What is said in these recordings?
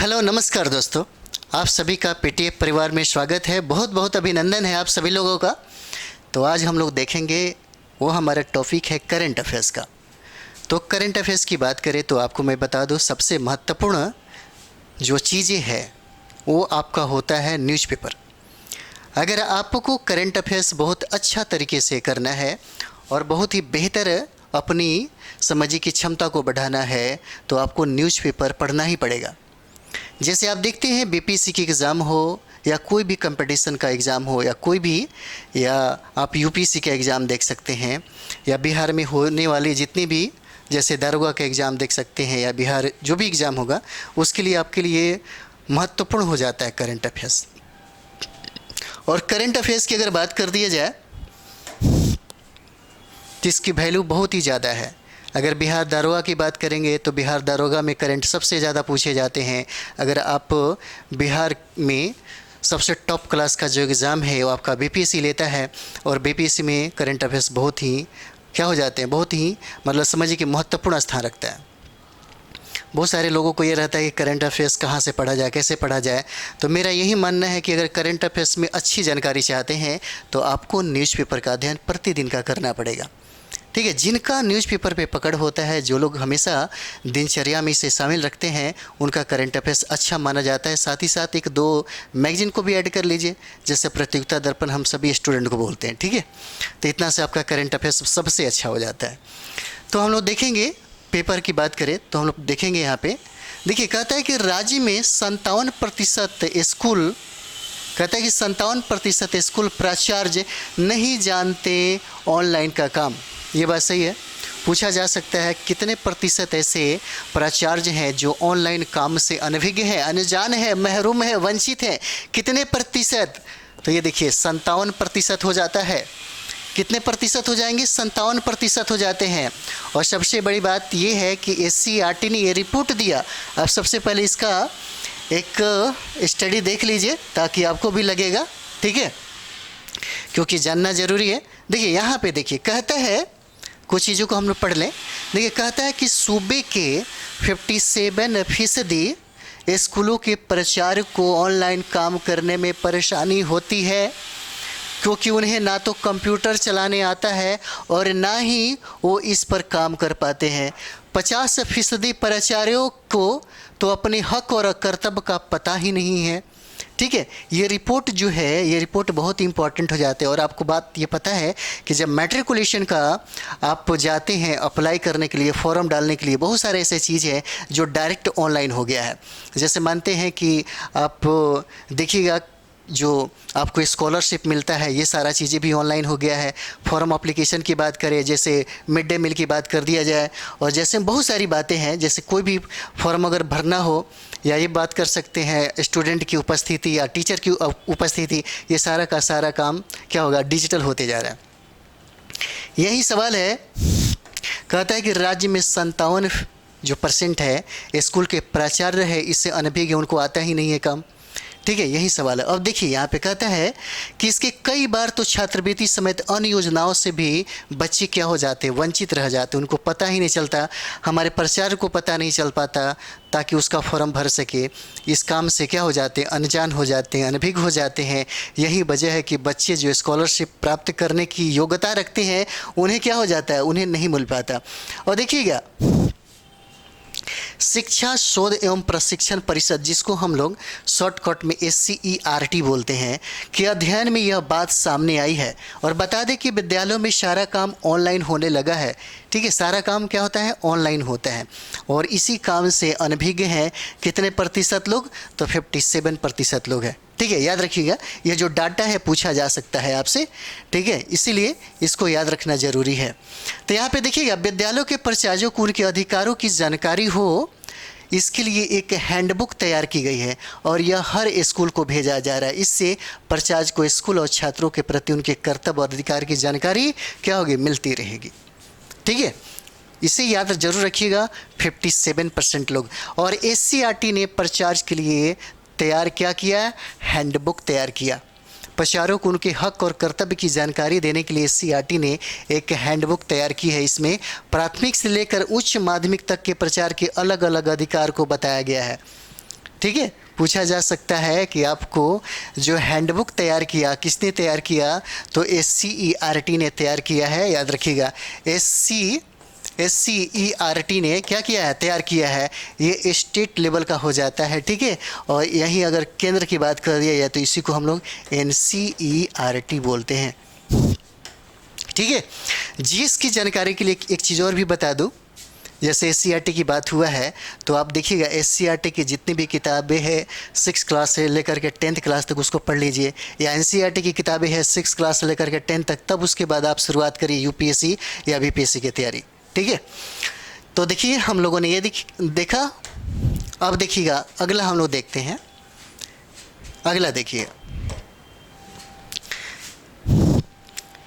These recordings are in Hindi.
हेलो नमस्कार दोस्तों, आप सभी का पीटीएफ परिवार में स्वागत है। बहुत बहुत अभिनंदन है आप सभी लोगों का। तो आज हम लोग देखेंगे वो हमारा टॉपिक है करंट अफेयर्स का। तो करंट अफेयर्स की बात करें तो आपको मैं बता दूं, सबसे महत्वपूर्ण जो चीज़ें हैं वो आपका होता है न्यूज़पेपर। अगर आपको करंट अफेयर्स बहुत अच्छा तरीके से करना है और बहुत ही बेहतर अपनी समझने की क्षमता को बढ़ाना है तो आपको न्यूज़पेपर पढ़ना ही पड़ेगा। जैसे आप देखते हैं बीपीएससी की एग्ज़ाम हो या कोई भी कंपटीशन का एग्ज़ाम हो या आप यूपीएससी का एग्ज़ाम देख सकते हैं या बिहार में होने वाले जितने भी जैसे दारोगा का एग्ज़ाम देख सकते हैं या बिहार जो भी एग्ज़ाम होगा उसके लिए आपके लिए महत्वपूर्ण हो जाता है करंट अफेयर्स। और करंट अफेयर्स की अगर बात कर दिया जाए तो इसकी वैल्यू बहुत ही ज़्यादा है। अगर बिहार दारोगा की बात करेंगे तो बिहार दारोगा में करंट सबसे ज़्यादा पूछे जाते हैं। अगर आप बिहार में सबसे टॉप क्लास का जो एग्ज़ाम है वो आपका बीपीएससी लेता है और बीपीएससी में करंट अफेयर्स बहुत ही क्या हो जाते हैं, बहुत ही मतलब समझिए कि महत्वपूर्ण स्थान रखता है। बहुत सारे लोगों को ये रहता है कि करंट अफेयर्स कहाँ से पढ़ा जाए, कैसे पढ़ा जाए। तो मेरा यही मानना है कि अगर करंट अफेयर्स में अच्छी जानकारी चाहते हैं तो आपको न्यूज़पेपर का अध्ययन प्रतिदिन का करना पड़ेगा। ठीक है, जिनका न्यूज़पेपर पे पकड़ होता है, जो लोग हमेशा दिनचर्या में इसे शामिल रखते हैं, उनका करंट अफेयर्स अच्छा माना जाता है। साथ ही साथ एक दो मैगजीन को भी ऐड कर लीजिए, जैसे प्रतियोगिता दर्पण हम सभी स्टूडेंट को बोलते हैं। ठीक है, तो इतना से आपका करंट अफेयर्स सबसे अच्छा हो जाता है। तो हम लोग देखेंगे, पेपर की बात करें तो हम लोग देखेंगे यहाँ पे देखिए, कहता है कि राज्य में 57% स्कूल, कहता है कि 57% स्कूल प्राचार्य नहीं जानते ऑनलाइन का काम। ये बात सही है। पूछा जा सकता है कितने प्रतिशत ऐसे प्राचार्य हैं जो ऑनलाइन काम से अनभिज्ञ हैं, अनजान है, महरूम है, वंचित हैं, कितने प्रतिशत? तो ये देखिए 57% हो जाता है। कितने प्रतिशत हो जाएंगे? 57% हो जाते हैं। और सबसे बड़ी बात ये है कि एससीईआरटी ने ये रिपोर्ट दिया। अब सबसे पहले इसका एक स्टडी देख लीजिए ताकि आपको भी लगेगा, ठीक है, क्योंकि जानना ज़रूरी है। देखिए यहाँ पे देखिए, कहता है कुछ चीज़ों को हम लोग पढ़ लें। देखिए कहता है कि सूबे के 57% स्कूलों के प्राचार्य को ऑनलाइन काम करने में परेशानी होती है क्योंकि उन्हें ना तो कंप्यूटर चलाने आता है और ना ही वो इस पर काम कर पाते हैं। 50% प्राचार्यों को तो अपने हक और कर्तव्य का पता ही नहीं है। ठीक है, ये रिपोर्ट जो है, ये रिपोर्ट बहुत इंपॉर्टेंट हो जाते हैं। और आपको बात ये पता है कि जब मैट्रिकुलेशन का आप जाते हैं अप्लाई करने के लिए, फॉर्म डालने के लिए, बहुत सारे ऐसे चीज़ है जो डायरेक्ट ऑनलाइन हो गया है। जैसे मानते हैं कि आप देखिएगा जो आपको स्कॉलरशिप मिलता है, ये सारा चीज़ें भी ऑनलाइन हो गया है। फॉर्म एप्लीकेशन की बात करें, जैसे मिड डे मील की बात कर दिया जाए, और जैसे बहुत सारी बातें हैं, जैसे कोई भी फॉर्म अगर भरना हो या ये बात कर सकते हैं स्टूडेंट की उपस्थिति या टीचर की उपस्थिति, ये सारा का सारा काम क्या होगा, डिजिटल होते जा रहा है। यही सवाल है, कहता है कि राज्य में 57% है स्कूल के प्राचार्य है, इससे अनभिज्ञ, उनको आता ही नहीं है काम। ठीक है, यही सवाल है। अब देखिए यहाँ पे कहता है कि इसके कई बार तो छात्रवृत्ति समेत अन्य योजनाओं से भी बच्चे क्या हो जाते हैं, वंचित रह जाते हैं, उनको पता ही नहीं चलता, हमारे प्राचार्य को पता नहीं चल पाता ताकि उसका फॉर्म भर सके। इस काम से क्या हो जाते हैं, अनजान हो जाते हैं, अनभिज्ञ हो जाते हैं। यही वजह है कि बच्चे जो स्कॉलरशिप प्राप्त करने की योग्यता रखते हैं उन्हें क्या हो जाता है, उन्हें नहीं मिल पाता। और देखिएगा शिक्षा शोध एवं प्रशिक्षण परिषद, जिसको हम लोग शॉर्टकट में SCERT बोलते हैं, कि अध्ययन में यह बात सामने आई है। और बता दें कि विद्यालयों में सारा काम ऑनलाइन होने लगा है। ठीक है, सारा काम क्या होता है, ऑनलाइन होता है। और इसी काम से अनभिज्ञ हैं कितने प्रतिशत लोग, तो 57% लोग हैं। ठीक है, याद रखिएगा, ये जो डाटा है पूछा जा सकता है आपसे। ठीक है, इसीलिए इसको याद रखना जरूरी है। तो यहाँ पे देखिएगा, विद्यालयों के प्राचार्यों को उनके अधिकारों की जानकारी हो, इसके लिए एक हैंडबुक तैयार की गई है और यह हर स्कूल को भेजा जा रहा है। इससे प्राचार्य को स्कूल और छात्रों के प्रति उनके कर्तव्य और अधिकार की जानकारी क्या होगी, मिलती रहेगी। ठीक है, इसे याद जरूर रखिएगा, 57% लोग। और SCERT ने प्राचार्य के लिए तैयार क्या किया, हैंडबुक तैयार किया। प्राचार्यों को उनके हक और कर्तव्य की जानकारी देने के लिए SCERT ने एक हैंडबुक तैयार की है। इसमें प्राथमिक से लेकर उच्च माध्यमिक तक के प्राचार्य के अलग अलग अधिकार को बताया गया है। ठीक है, पूछा जा सकता है कि आपको जो हैंडबुक तैयार किया किसने तैयार किया, तो SCERT ने तैयार किया है, याद रखिएगा। SCERT ने क्या किया है, तैयार किया है। ये स्टेट लेवल का हो जाता है, ठीक है। और यहीं अगर केंद्र की बात कर दिया जाए तो इसी को हम लोग NCERT बोलते हैं, ठीक है। GS की जानकारी के लिए एक चीज़ और भी बता दूं, जैसे SCERT की बात हुआ है तो आप देखिएगा SCERT की जितनी भी किताबें हैं 6 क्लास से लेकर के 10th क्लास तक उसको पढ़ लीजिए, या NCERT की किताबें हैं 6 क्लास से लेकर के 10 तक, तब उसके बाद आप शुरुआत करिए UPSC या BPSC की तैयारी, ठीक है। तो देखिए हम लोगों ने ये देखा। अब देखिएगा अगला हम लोग देखते हैं। अगला देखिए,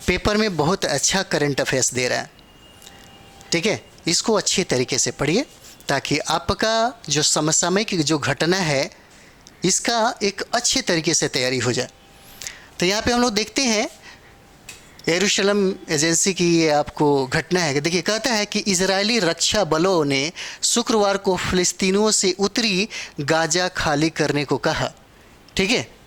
पेपर में बहुत अच्छा करंट अफेयर्स दे रहा है, ठीक है। इसको अच्छी तरीके से पढ़िए ताकि आपका जो समसामयिक जो घटना है इसका एक अच्छे तरीके से तैयारी हो जाए। तो यहाँ पे हम लोग देखते हैं यरूशलेम एजेंसी की ये आपको घटना है। देखिए कहता है कि इजरायली रक्षा बलों ने शुक्रवार को फिलिस्तीनियों से उत्तरी गाजा खाली करने को कहा, ठीक है।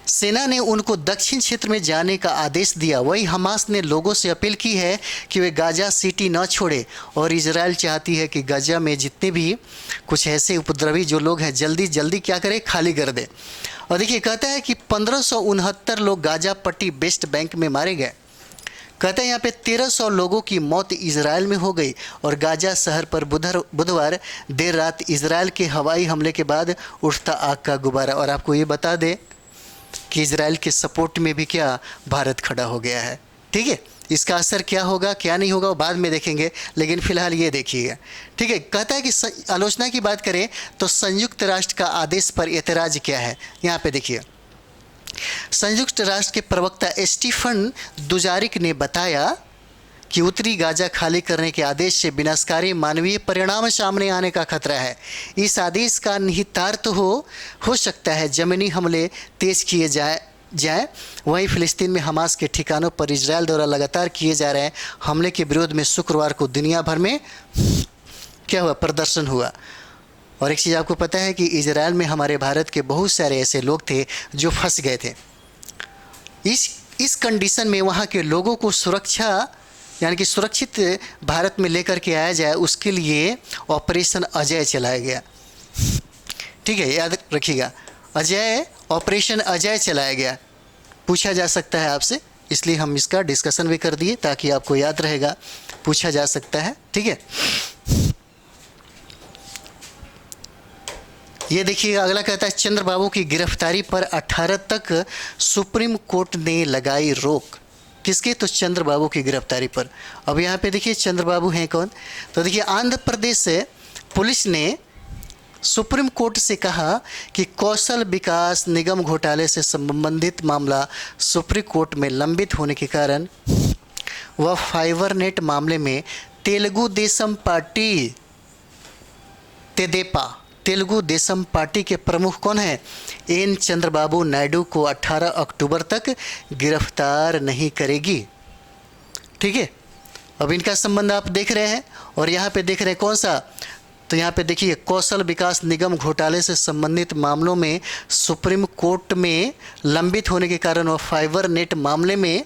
सेना ने उनको दक्षिण क्षेत्र में जाने का आदेश दिया। वही हमास ने लोगों से अपील की है कि वे गाजा सिटी न छोड़े, और इजराइल चाहती है कि गाजा में जितने भी कुछ ऐसे उपद्रवी जो लोग हैं जल्दी जल्दी क्या करें, खाली कर दे। और देखिए कहता है कि 1569 लोग गाजा पट्टी वेस्ट बैंक में मारे गए। कहते हैं यहाँ पे 1300 लोगों की मौत इजराइल में हो गई, और गाजा शहर पर बुधवार देर रात इजराइल के हवाई हमले के बाद उठता आग का गुब्बारा। और आपको ये बता दें कि इजराइल के सपोर्ट में भी क्या भारत खड़ा हो गया है, ठीक है। इसका असर क्या होगा क्या नहीं होगा वो बाद में देखेंगे, लेकिन फिलहाल ये देखिएगा, ठीक है। कहता है कि आलोचना की बात करें तो संयुक्त राष्ट्र का आदेश पर एतराज़ क्या है। यहाँ पे देखिए, संयुक्त राष्ट्र के प्रवक्ता स्टीफन दुजारिक ने बताया कि उत्तरी गाजा खाली करने के आदेश से विनाशकारी मानवीय परिणाम सामने आने का खतरा है। इस आदेश का निहितार्थ हो सकता है जमीनी हमले तेज किए जाए। वहीं फिलिस्तीन में हमास के ठिकानों पर इजराइल द्वारा लगातार किए जा रहे हमले के विरोध में शुक्रवार को दुनिया भर में क्या हुआ, प्रदर्शन हुआ। और एक चीज़ आपको पता है कि इजराइल में हमारे भारत के बहुत सारे ऐसे लोग थे जो फंस गए थे। इस कंडीशन में वहाँ के लोगों को यानी कि सुरक्षित भारत में लेकर के आया जाए, उसके लिए ऑपरेशन अजय चलाया गया, ठीक है। याद रखिएगा, ऑपरेशन अजय चलाया गया। पूछा जा सकता है आपसे, इसलिए हम इसका डिस्कशन भी कर दिए ताकि आपको याद रहेगा, पूछा जा सकता है, ठीक है। ये देखिएगा अगला कहता है चंद्रबाबू की गिरफ्तारी पर 18 तक सुप्रीम कोर्ट ने लगाई रोक। किसके, तो चंद्रबाबू की गिरफ्तारी पर। अब यहाँ पे देखिए चंद्रबाबू हैं कौन, तो देखिए आंध्र प्रदेश से पुलिस ने सुप्रीम कोर्ट से कहा कि कौशल विकास निगम घोटाले से संबंधित मामला सुप्रीम कोर्ट में लंबित होने के कारण वह फाइबर नेट मामले में तेलुगु देशम पार्टी के प्रमुख कौन है, एन चंद्रबाबू नायडू को 18 अक्टूबर तक गिरफ्तार नहीं करेगी, ठीक है। अब इनका संबंध आप देख रहे हैं, और यहाँ पे देख रहे हैं कौन सा, तो यहाँ पे देखिए कौशल विकास निगम घोटाले से संबंधित मामलों में सुप्रीम कोर्ट में लंबित होने के कारण वह फाइबर नेट मामले में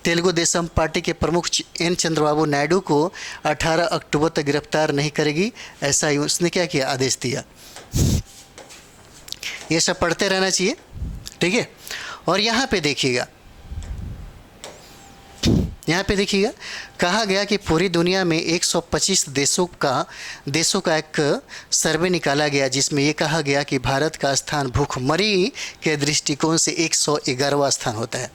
तेलुगु देशम पार्टी के प्रमुख एन चंद्रबाबू नायडू को 18 अक्टूबर तक गिरफ्तार नहीं करेगी, ऐसा ही उसने क्या किया, आदेश दिया। ये सब पढ़ते रहना चाहिए, ठीक है। और यहाँ पे देखिएगा कहा गया कि पूरी दुनिया में 125 देशों का एक सर्वे निकाला गया, जिसमें ये कहा गया कि भारत का स्थान भूखमरी के दृष्टिकोण से 111वां स्थान होता है,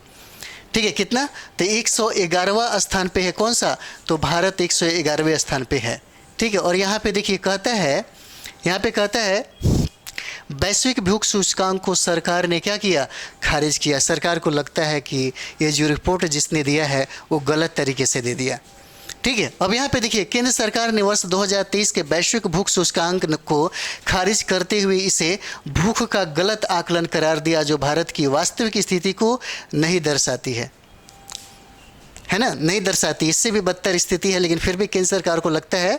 ठीक है। कितना, तो 111वां स्थान पे है कौन सा, तो भारत 111वें स्थान पे है, ठीक है। और यहाँ पे देखिए कहता है वैश्विक भूख सूचकांक को सरकार ने क्या किया, खारिज किया। सरकार को लगता है कि ये जो रिपोर्ट जिसने दिया है वो गलत तरीके से दे दिया, ठीक है। अब यहाँ पे देखिए केंद्र सरकार ने वर्ष 2023 के वैश्विक भूख सूचकांक को खारिज करते हुए इसे भूख का गलत आकलन करार दिया, जो भारत की वास्तविक स्थिति को नहीं दर्शाती है। है ना, नहीं दर्शाती। इससे भी बदतर स्थिति है, लेकिन फिर भी केंद्र सरकार को लगता है,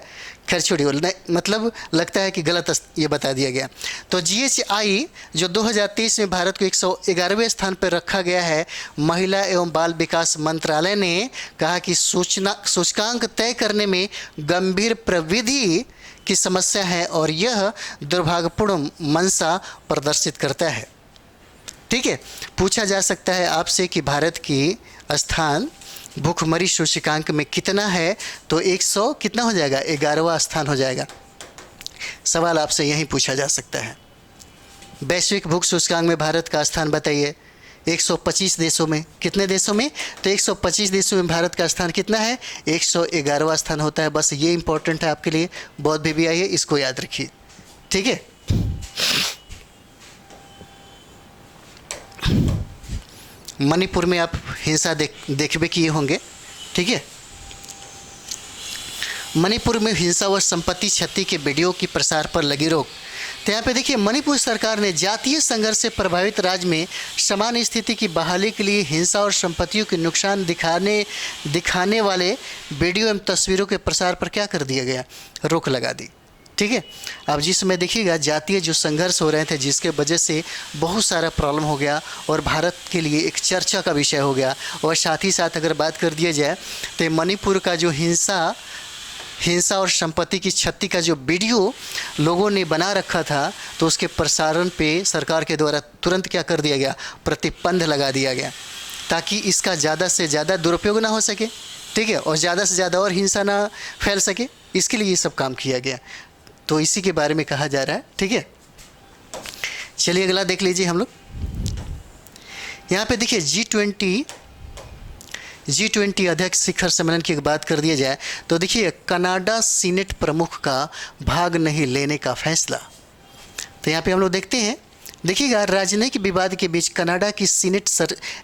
खैर छोड़िए, मतलब लगता है कि गलत ये बता दिया गया। तो जीएचआई जो 2023 में भारत को 111वें स्थान पर रखा गया है, महिला एवं बाल विकास मंत्रालय ने कहा कि सूचकांक तय करने में गंभीर प्रविधि की समस्या है और यह दुर्भाग्यपूर्ण मंशा प्रदर्शित करता है। ठीक है, पूछा जा सकता है आपसे कि भारत की स्थान भूखमरी सूचकांक में कितना है, तो 100 कितना हो जाएगा, 11वां स्थान हो जाएगा। सवाल आपसे यही पूछा जा सकता है। वैश्विक भूख सूचकांक में भारत का स्थान बताइए। 125 देशों में, कितने देशों में, तो 125 देशों में भारत का स्थान कितना है, 111वां स्थान होता है। बस ये इंपॉर्टेंट है आपके लिए, बहुत भी आई है, इसको याद रखिए। ठीक है, मणिपुर में आप हिंसा देखबे किए होंगे। ठीक है, मणिपुर में हिंसा व संपत्ति क्षति के वीडियो की प्रसार पर लगी रोक। तो यहाँ पे देखिए, मणिपुर सरकार ने जातीय संघर्ष से प्रभावित राज्य में समान स्थिति की बहाली के लिए हिंसा और संपत्तियों के नुकसान दिखाने वाले वीडियो एवं तस्वीरों के प्रसार पर क्या कर दिया गया, रोक लगा दी। ठीक है, अब जिसमें देखिएगा जातीय जो संघर्ष हो रहे थे, जिसके वजह से बहुत सारा प्रॉब्लम हो गया और भारत के लिए एक चर्चा का विषय हो गया। और साथ ही साथ अगर बात कर दिया जाए तो मणिपुर का जो हिंसा और संपत्ति की क्षति का जो वीडियो लोगों ने बना रखा था, तो उसके प्रसारण पे सरकार के द्वारा तुरंत क्या कर दिया गया, प्रतिबंध लगा दिया गया, ताकि इसका ज़्यादा से ज़्यादा दुरुपयोग ना हो सके। ठीक है, और ज़्यादा से ज़्यादा और हिंसा ना फैल सके, इसके लिए ये सब काम किया गया। तो इसी के बारे में कहा जा रहा है। ठीक है, चलिए अगला देख लीजिए हम लोग। यहाँ पे देखिए G20 अध्यक्ष शिखर सम्मेलन की बात कर दिया जाए तो देखिए, कनाडा सीनेट प्रमुख का भाग नहीं लेने का फैसला। तो यहाँ पे हम लोग देखते हैं, देखिएगा, राजनयिक विवाद के बीच कनाडा की सीनेट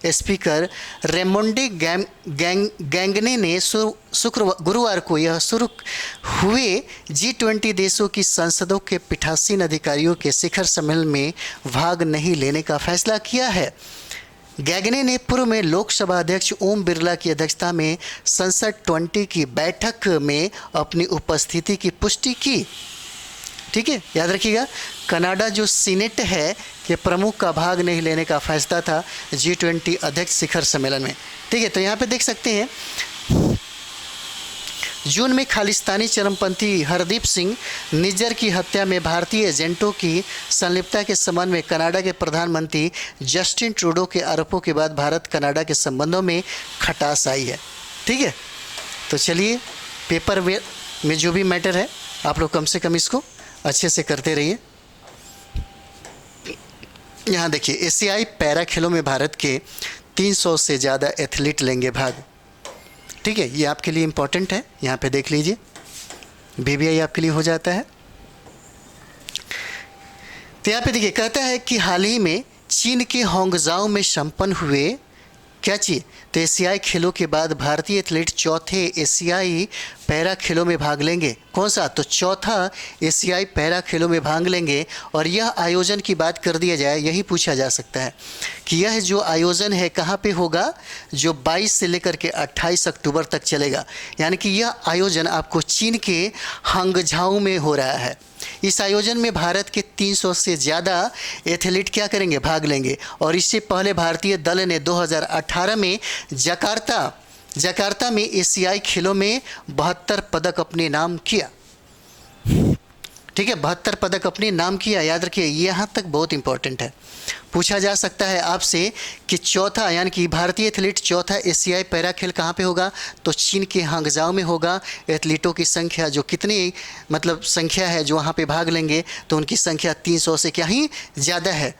स्पीकर रेमोंडे गैंगने ने गुरुवार को यह शुरू हुए G20 देशों की संसदों के पीठासीन अधिकारियों के शिखर सम्मेलन में भाग नहीं लेने का फैसला किया है। गैगने ने पूर्व में लोकसभा अध्यक्ष ओम बिरला की अध्यक्षता में संसद 20 की बैठक में अपनी उपस्थिति की पुष्टि की। ठीक है, याद रखिएगा, कनाडा जो सीनेट है के प्रमुख का भाग नहीं लेने का फैसला था G20 अध्यक्ष शिखर सम्मेलन में। ठीक है, तो यहाँ पे देख सकते हैं, जून में खालिस्तानी चरमपंथी हरदीप सिंह निज्जर की हत्या में भारतीय एजेंटों की संलिप्तता के संबंध में कनाडा के प्रधानमंत्री जस्टिन ट्रूडो के आरोपों के बाद भारत कनाडा के संबंधों में खटास आई है। ठीक है, तो चलिए, पेपर में जो भी मैटर है आप लोग कम से कम इसको अच्छे से करते रहिए। यहाँ देखिए, एशियाई पैरा खेलों में भारत के 300 से ज़्यादा एथलीट लेंगे भाग। ठीक है, ये आपके लिए इम्पोर्टेंट है, यहाँ पे देख लीजिए, VBI आपके लिए हो जाता है। तो यहाँ पे देखिए, कहता है कि हाल ही में चीन के होंगजाओ में संपन्न हुए क्या चीज़, तो एशियाई खेलों के बाद भारतीय एथलीट चौथे एशियाई पैरा खेलों में भाग लेंगे। कौन सा, तो चौथा एशियाई पैरा खेलों में भाग लेंगे। और यह आयोजन की बात कर दिया जाए, यही पूछा जा सकता है कि यह जो आयोजन है कहाँ पे होगा, जो 22 से लेकर के 28 अक्टूबर तक चलेगा। यानी कि यह आयोजन आपको चीन के हांगझाओ में हो रहा है। इस आयोजन में भारत के 300 से ज़्यादा एथलीट क्या करेंगे, भाग लेंगे। और इससे पहले भारतीय दल ने 2018 में जकार्ता में एशियाई खेलों में 72 पदक अपने नाम किया। ठीक है, 72 पदक अपने नाम किया, याद रखिए, यहाँ तक बहुत इंपॉर्टेंट है। पूछा जा सकता है आपसे कि चौथा, यानी कि भारतीय एथलीट चौथा एशियाई पैरा खेल कहाँ पे होगा, तो चीन के हांगझाओ में होगा। एथलीटों की संख्या जो कितनी संख्या है जो वहाँ पे भाग लेंगे, तो उनकी संख्या 300 से क्या ही ज़्यादा है।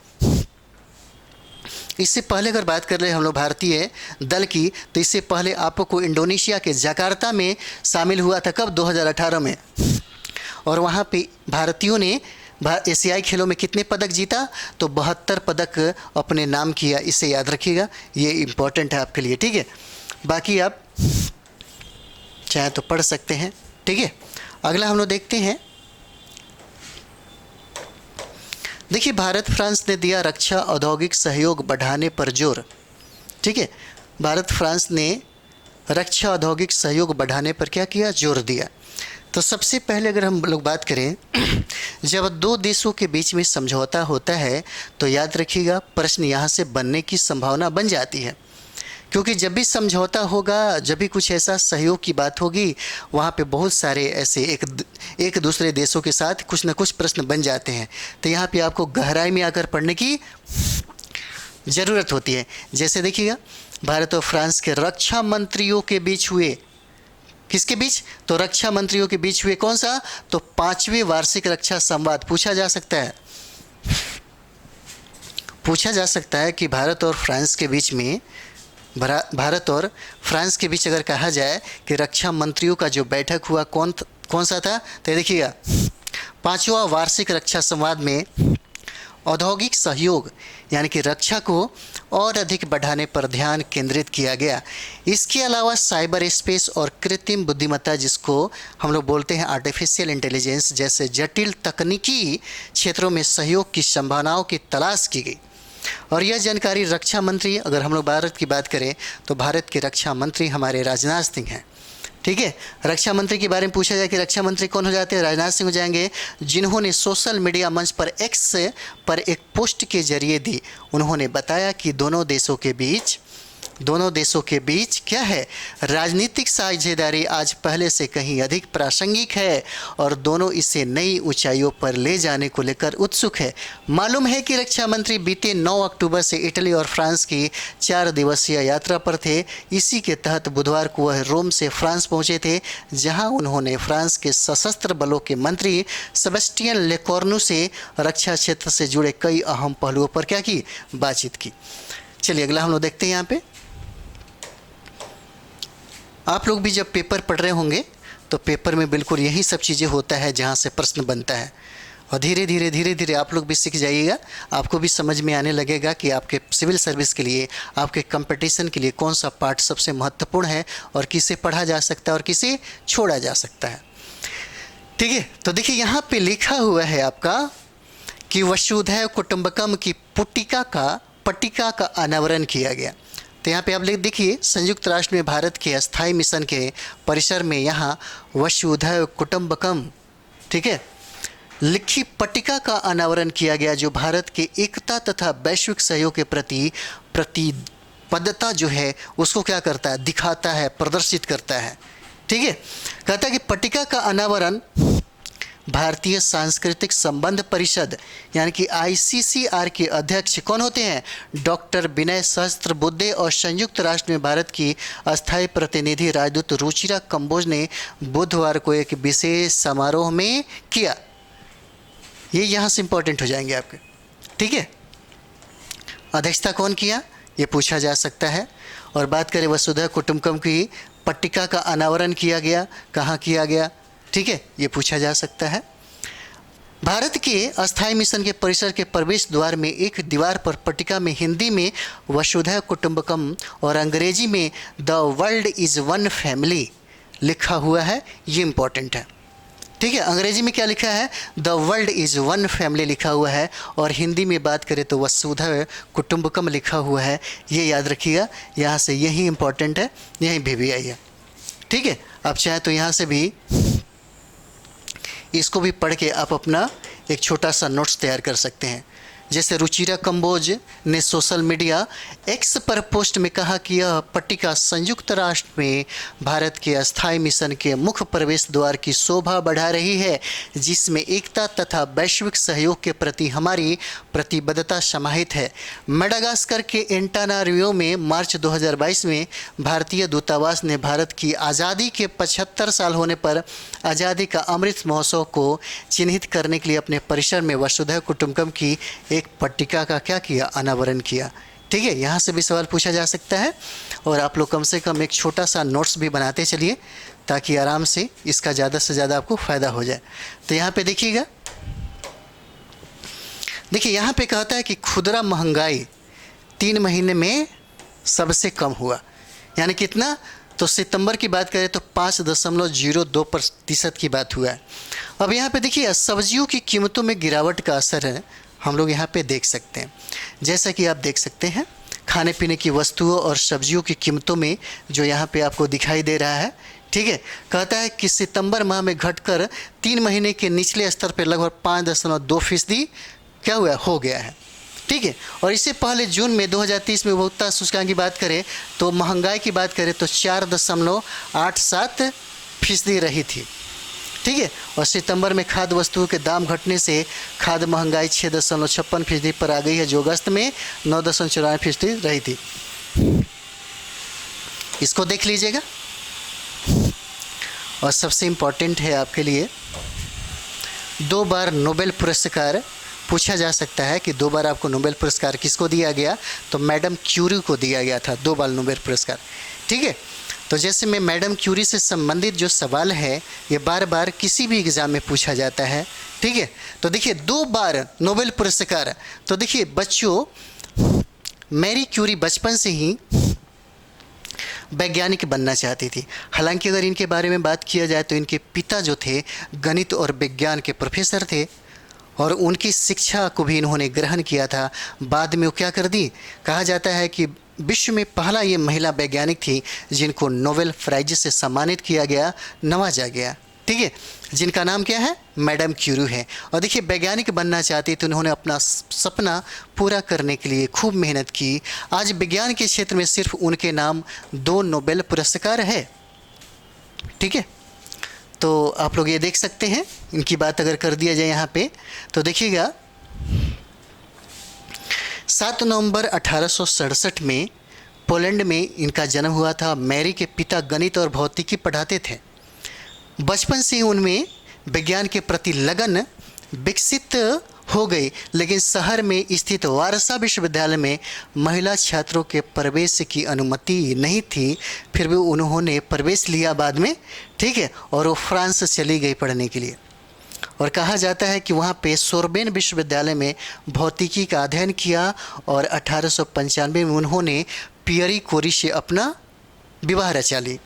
इससे पहले अगर बात कर रहे हैं हम लोग भारतीय दल की, तो इससे पहले आपको इंडोनेशिया के जकार्ता में शामिल हुआ था, कब, 2018 में। और वहाँ पे भारतीयों ने एशियाई खेलों में कितने पदक जीता, तो 72 पदक अपने नाम किया। इसे याद रखिएगा, ये इम्पोर्टेंट है आपके लिए। ठीक है, बाकी आप चाहे तो पढ़ सकते हैं। ठीक है, अगला हम लोग देखते हैं। देखिए, भारत फ्रांस ने दिया रक्षा औद्योगिक सहयोग बढ़ाने पर जोर। ठीक है, भारत फ्रांस ने रक्षा औद्योगिक सहयोग बढ़ाने पर क्या किया, जोर दिया। तो सबसे पहले अगर हम लोग बात करें, जब दो देशों के बीच में समझौता होता है तो याद रखिएगा प्रश्न यहाँ से बनने की संभावना बन जाती है, क्योंकि जब भी समझौता होगा, जब भी कुछ ऐसा सहयोग की बात होगी, वहाँ पे बहुत सारे ऐसे एक दूसरे देशों के साथ कुछ ना कुछ प्रश्न बन जाते हैं। तो यहाँ पे आपको गहराई में आकर पढ़ने की ज़रूरत होती है। जैसे देखिएगा, भारत और फ्रांस के रक्षा मंत्रियों के बीच हुए, किसके बीच, तो रक्षा मंत्रियों के बीच हुए कौन सा, तो 5वें वार्षिक रक्षा संवाद। पूछा जा सकता है कि भारत और फ्रांस के बीच में, भारत और फ्रांस के बीच अगर कहा जाए कि रक्षा मंत्रियों का जो बैठक हुआ कौन सा था, तो देखिएगा 5वां वार्षिक रक्षा संवाद में औद्योगिक सहयोग यानी कि रक्षा को और अधिक बढ़ाने पर ध्यान केंद्रित किया गया। इसके अलावा साइबर स्पेस और कृत्रिम बुद्धिमत्ता, जिसको हम लोग बोलते हैं आर्टिफिशियल इंटेलिजेंस, जैसे जटिल तकनीकी क्षेत्रों में सहयोग की संभावनाओं की तलाश की गई। और यह जानकारी रक्षा मंत्री, अगर हम लोग भारत की बात करें तो भारत के रक्षा मंत्री हमारे राजनाथ सिंह हैं। ठीक है, रक्षा मंत्री के बारे में पूछा जाए कि रक्षा मंत्री कौन हो जाते हैं, राजनाथ सिंह हो जाएंगे, जिन्होंने सोशल मीडिया मंच पर एक्स पर एक पोस्ट के जरिए दी। उन्होंने बताया कि दोनों देशों के बीच क्या है, राजनीतिक साझेदारी आज पहले से कहीं अधिक प्रासंगिक है और दोनों इसे नई ऊंचाइयों पर ले जाने को लेकर उत्सुक है। मालूम है कि रक्षा मंत्री बीते 9 अक्टूबर से इटली और फ्रांस की 4 दिवसीय यात्रा पर थे। इसी के तहत बुधवार को वह रोम से फ्रांस पहुंचे थे, जहां उन्होंने फ्रांस के सशस्त्र बलों के मंत्री सेबेस्टियन लेकॉर्नु से रक्षा क्षेत्र से जुड़े कई अहम पहलुओं पर क्या की, बातचीत की। चलिए अगला हम लोग देखते हैं। यहाँ पे आप लोग भी जब पेपर पढ़ रहे होंगे तो पेपर में बिल्कुल यही सब चीज़ें होता है जहाँ से प्रश्न बनता है, और धीरे धीरे आप लोग भी सीख जाइएगा। आपको भी समझ में आने लगेगा कि आपके सिविल सर्विस के लिए, आपके कंपटीशन के लिए कौन सा पार्ट सबसे महत्वपूर्ण है और किसे पढ़ा जा सकता है और किसे छोड़ा जा सकता है। ठीक है, तो देखिए यहाँ पे लिखा हुआ है आपका कि वसुधैव कुटुंबकम की पट्टिका का अनावरण किया गया। तो यहाँ पे आप देखिए, संयुक्त राष्ट्र में भारत के अस्थायी मिशन के परिसर में यहाँ वसुधैव कुटुंबकम, ठीक है, लिखी पट्टिका का अनावरण किया गया, जो भारत के एकता तथा वैश्विक सहयोग के प्रति प्रतिबद्धता जो है उसको क्या करता है, दिखाता है, प्रदर्शित करता है। ठीक है, कहता है कि पट्टिका का अनावरण भारतीय सांस्कृतिक संबंध परिषद यानी कि ICCR के अध्यक्ष कौन होते हैं, डॉक्टर विनय सहस्त्रबुद्धे, और संयुक्त राष्ट्र में भारत की अस्थायी प्रतिनिधि राजदूत रुचिरा कंबोज ने बुधवार को एक विशेष समारोह में किया। ये यहाँ से इंपॉर्टेंट हो जाएंगे आपके। ठीक है, अध्यक्षता कौन किया, ये पूछा जा सकता है। और बात करें वसुधैव कुटुंबकम की पट्टिका का अनावरण किया गया, कहाँ किया गया, ठीक है, ये पूछा जा सकता है। भारत के अस्थायी मिशन के परिसर के प्रवेश द्वार में एक दीवार पर पट्टिका में हिंदी में वसुधैव कुटुंबकम और अंग्रेजी में the world is one family लिखा हुआ है। ये इंपॉर्टेंट है। ठीक है, अंग्रेजी में क्या लिखा है, the world is one family लिखा हुआ है, और हिंदी में बात करें तो वसुधैव कुटुंबकम लिखा हुआ है। ये याद रखिएगा, यहाँ से यही इंपॉर्टेंट है, यही VVI है। ठीक है, आप चाहे तो यहाँ से भी इसको भी पढ़ के आप अपना एक छोटा सा नोट्स तैयार कर सकते हैं। जैसे रुचिरा कंबोज ने सोशल मीडिया एक्स पर पोस्ट में कहा कि यह पट्टिका संयुक्त राष्ट्र में भारत के अस्थायी मिशन के मुख्य प्रवेश द्वार की शोभा बढ़ा रही है, जिसमें एकता तथा वैश्विक सहयोग के प्रति हमारी प्रतिबद्धता समाहित है। मेडागास्कर के एंटानारियो में मार्च 2022 में भारतीय दूतावास ने भारत की आज़ादी के 75 साल होने पर आज़ादी का अमृत महोत्सव को चिन्हित करने के लिए अपने परिसर में वसुधैव कुटुंबकम की एक पट्टिका का क्या किया, अनावरण किया। ठीक है, यहाँ से भी सवाल पूछा जा सकता है, और आप लोग कम से कम एक छोटा सा नोट्स भी बनाते चलिए ताकि आराम से इसका ज़्यादा से ज़्यादा आपको फ़ायदा हो जाए। तो यहाँ पे देखिएगा, देखिए यहाँ पे कहता है कि खुदरा महंगाई 3 महीने में सबसे कम हुआ, यानी कितना, तो सितंबर की बात करें तो 5.02% की बात हुआ है। अब यहाँ पे देखिए सब्जियों की कीमतों में गिरावट का असर है, हम लोग यहाँ पे देख सकते हैं। जैसा कि आप देख सकते हैं खाने पीने की वस्तुओं और सब्जियों की कीमतों में जो यहाँ पे आपको दिखाई दे रहा है, ठीक है, कहता है कि सितंबर माह में घटकर 3 महीने के निचले स्तर पर लगभग 5.2% क्या हुआ हो गया है, ठीक है। और इससे पहले जून में 2030 में उपभोक्ता सूचकांक की बात करें तो महंगाई की बात करें तो 4.87% रही थी, ठीक है। और सितंबर में खाद्य वस्तुओं के दाम घटने से खाद्य महंगाई 6.56% पर आ गई है, जो अगस्त में 9.94% रही थी। इसको देख लीजिएगा। और सबसे इम्पोर्टेंट है आपके लिए, 2 बार नोबेल पुरस्कार पूछा जा सकता है कि 2 बार आपको नोबेल पुरस्कार किसको दिया गया, तो मैडम क्यूरी को दिया गया था 2 बार नोबेल पुरस्कार, ठीक है। तो जैसे में मैडम क्यूरी से संबंधित जो सवाल है ये बार बार किसी भी एग्ज़ाम में पूछा जाता है, ठीक है। तो देखिए 2 बार नोबेल पुरस्कार, तो देखिए बच्चों, मैरी क्यूरी बचपन से ही वैज्ञानिक बनना चाहती थी। हालांकि अगर इनके बारे में बात किया जाए तो इनके पिता जो थे गणित और विज्ञान के प्रोफेसर थे और उनकी शिक्षा को भी इन्होंने ग्रहण किया था। बाद में वो क्या कर दी, कहा जाता है कि विश्व में पहला ये महिला वैज्ञानिक थी जिनको नोबेल प्राइज से सम्मानित किया गया, नवाजा गया, ठीक है, जिनका नाम क्या है, मैडम क्यूरी है। और देखिए वैज्ञानिक बनना चाहती तो उन्होंने अपना सपना पूरा करने के लिए खूब मेहनत की। आज विज्ञान के क्षेत्र में सिर्फ उनके नाम 2 नोबेल पुरस्कार है, ठीक है। तो आप लोग ये देख सकते हैं, इनकी बात अगर कर दिया जाए यहाँ पे तो देखिएगा 7 नवंबर 1867 में पोलैंड में इनका जन्म हुआ था। मैरी के पिता गणित और भौतिकी पढ़ाते थे। बचपन से ही उनमें विज्ञान के प्रति लगन विकसित हो गई, लेकिन शहर में स्थित वारसा विश्वविद्यालय में महिला छात्रों के प्रवेश की अनुमति नहीं थी। फिर भी उन्होंने प्रवेश लिया बाद में, ठीक है, और वो फ्रांस चली गई पढ़ने के लिए। और कहा जाता है कि वहाँ पे सोर्बेन विश्वविद्यालय में भौतिकी का अध्ययन किया और 1895 में उन्होंने पियरी कोरी से अपना विवाह रचा ली।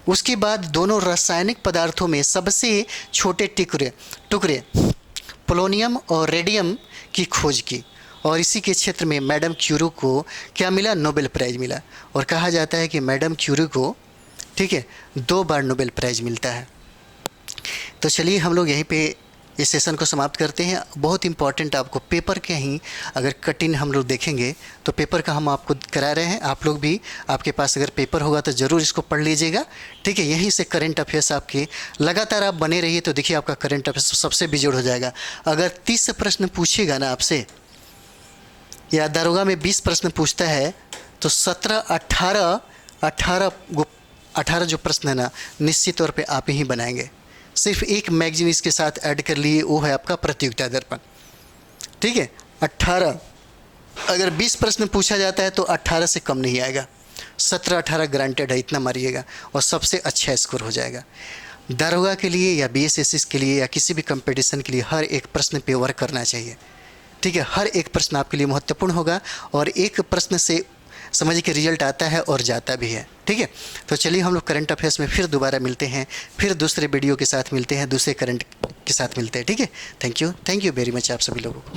उसके बाद दोनों रासायनिक पदार्थों में सबसे छोटे टुकड़े पोलोनियम और रेडियम की खोज की और इसी के क्षेत्र में मैडम क्यूरी को क्या मिला, नोबेल प्राइज़ मिला। और कहा जाता है कि मैडम क्यूरी को, ठीक है, 2 बार नोबेल प्राइज़ मिलता है। तो चलिए हम लोग यहीं पे इस सेशन को समाप्त करते हैं। बहुत इंपॉर्टेंट आपको पेपर के ही अगर कठिन हम लोग देखेंगे तो पेपर का हम आपको करा रहे हैं। आप लोग भी, आपके पास अगर पेपर होगा तो ज़रूर इसको पढ़ लीजिएगा, ठीक है। यहीं से करंट अफेयर्स आपके लगातार आप बने रहिए तो देखिए आपका करंट अफेयर्स सबसे बेजोड़ हो जाएगा। अगर 30 प्रश्न पूछेगा ना आपसे, या दारोगा में 20 प्रश्न पूछता है तो 18 जो प्रश्न है ना निश्चित तौर पे आप ही बनाएंगे। सिर्फ एक मैगजीन इसके साथ ऐड कर लिए, वो है आपका प्रतियोगिता दर्पण, ठीक है। 18 अगर 20 प्रश्न पूछा जाता है तो 18 से कम नहीं आएगा, 17-18 ग्रांटेड है, इतना मारिएगा और सबसे अच्छा स्कोर हो जाएगा। दारोगा के लिए या BSSS के लिए या किसी भी कंपटीशन के लिए हर एक प्रश्न पे वर्क करना चाहिए, ठीक है। हर एक प्रश्न आपके लिए महत्वपूर्ण होगा और एक प्रश्न से समझिए कि रिजल्ट आता है और जाता भी है, ठीक है। तो चलिए हम लोग करंट अफेयर्स में फिर दोबारा मिलते हैं, फिर दूसरे वीडियो के साथ मिलते हैं, दूसरे करंट के साथ मिलते हैं, ठीक है। थैंक यू वेरी मच आप सभी लोगों को।